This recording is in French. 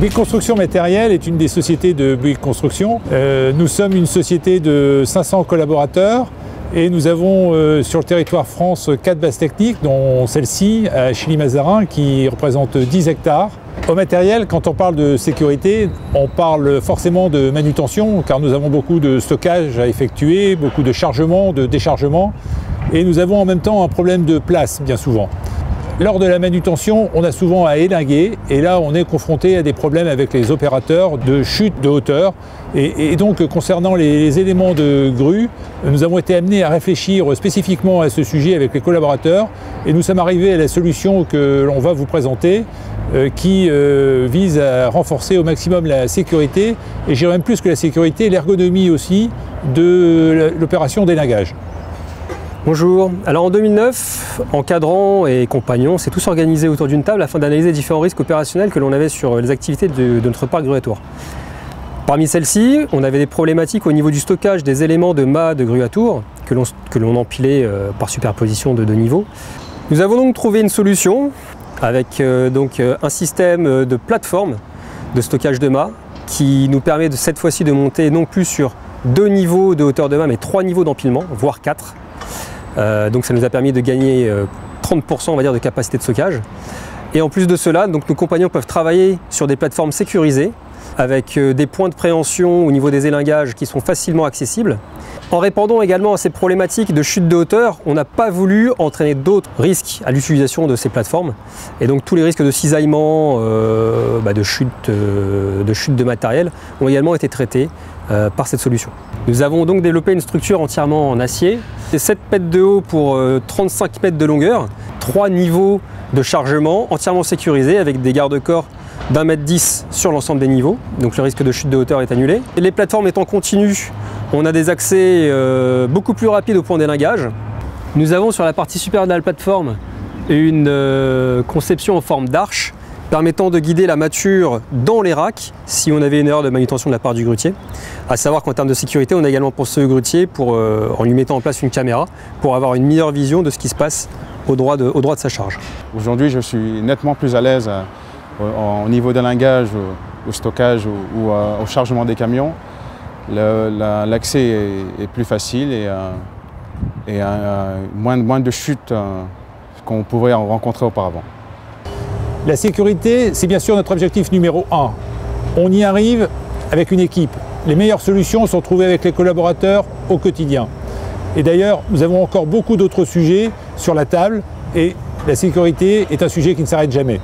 Bouygues Construction Matériel est une des sociétés de Bouygues Construction. Nous sommes une société de 500 collaborateurs et nous avons sur le territoire France 4 bases techniques, dont celle-ci à Chilly-Mazarin qui représente 10 hectares. Au matériel, quand on parle de sécurité, on parle forcément de manutention car nous avons beaucoup de stockage à effectuer, beaucoup de chargement, de déchargement et nous avons en même temps un problème de place bien souvent. Lors de la manutention, on a souvent à élinguer et là on est confronté à des problèmes avec les opérateurs de chute de hauteur et donc concernant les éléments de grue, nous avons été amenés à réfléchir spécifiquement à ce sujet avec les collaborateurs et nous sommes arrivés à la solution que l'on va vous présenter qui vise à renforcer au maximum la sécurité et j'irais même plus que la sécurité, l'ergonomie aussi de l'opération d'élingage. Bonjour, alors en 2009, encadrant et compagnons s'est tous organisés autour d'une table afin d'analyser les différents risques opérationnels que l'on avait sur les activités de notre parc grue à tour. Parmi celles-ci, on avait des problématiques au niveau du stockage des éléments de mâts de grue à tour que l'on empilait par superposition de niveaux. Nous avons donc trouvé une solution avec un système de plateforme de stockage de mâts qui nous permet cette fois-ci de monter non plus sur 2 niveaux de hauteur de mât mais 3 niveaux d'empilement, voire 4. Donc ça nous a permis de gagner 30% on va dire, de capacité de stockage. Et en plus de cela, donc, nos compagnons peuvent travailler sur des plateformes sécurisées avec des points de préhension au niveau des élingages qui sont facilement accessibles. En répondant également à ces problématiques de chute de hauteur, on n'a pas voulu entraîner d'autres risques à l'utilisation de ces plateformes. Et donc tous les risques de cisaillement, de chute de matériel ont également été traités par cette solution. Nous avons donc développé une structure entièrement en acier. C'est 7 mètres de haut pour 35 mètres de longueur, 3 niveaux de chargement entièrement sécurisés avec des garde-corps d'1,10 m sur l'ensemble des niveaux, donc le risque de chute de hauteur est annulé. Et les plateformes étant continues, on a des accès beaucoup plus rapides au point d'élingage. Nous avons sur la partie supérieure de la plateforme une conception en forme d'arche permettant de guider la mâture dans les racks si on avait une erreur de manutention de la part du grutier. À savoir qu'en termes de sécurité, on a également pensé au grutier en lui mettant en place une caméra pour avoir une meilleure vision de ce qui se passe au droit de sa charge. Aujourd'hui, je suis nettement plus à l'aise au niveau d'élingage, au stockage ou au chargement des camions. L'accès est plus facile et moins de chutes qu'on pouvait en rencontrer auparavant. La sécurité, c'est bien sûr notre objectif numéro 1. On y arrive avec une équipe. Les meilleures solutions sont trouvées avec les collaborateurs au quotidien. Et d'ailleurs, nous avons encore beaucoup d'autres sujets sur la table et la sécurité est un sujet qui ne s'arrête jamais.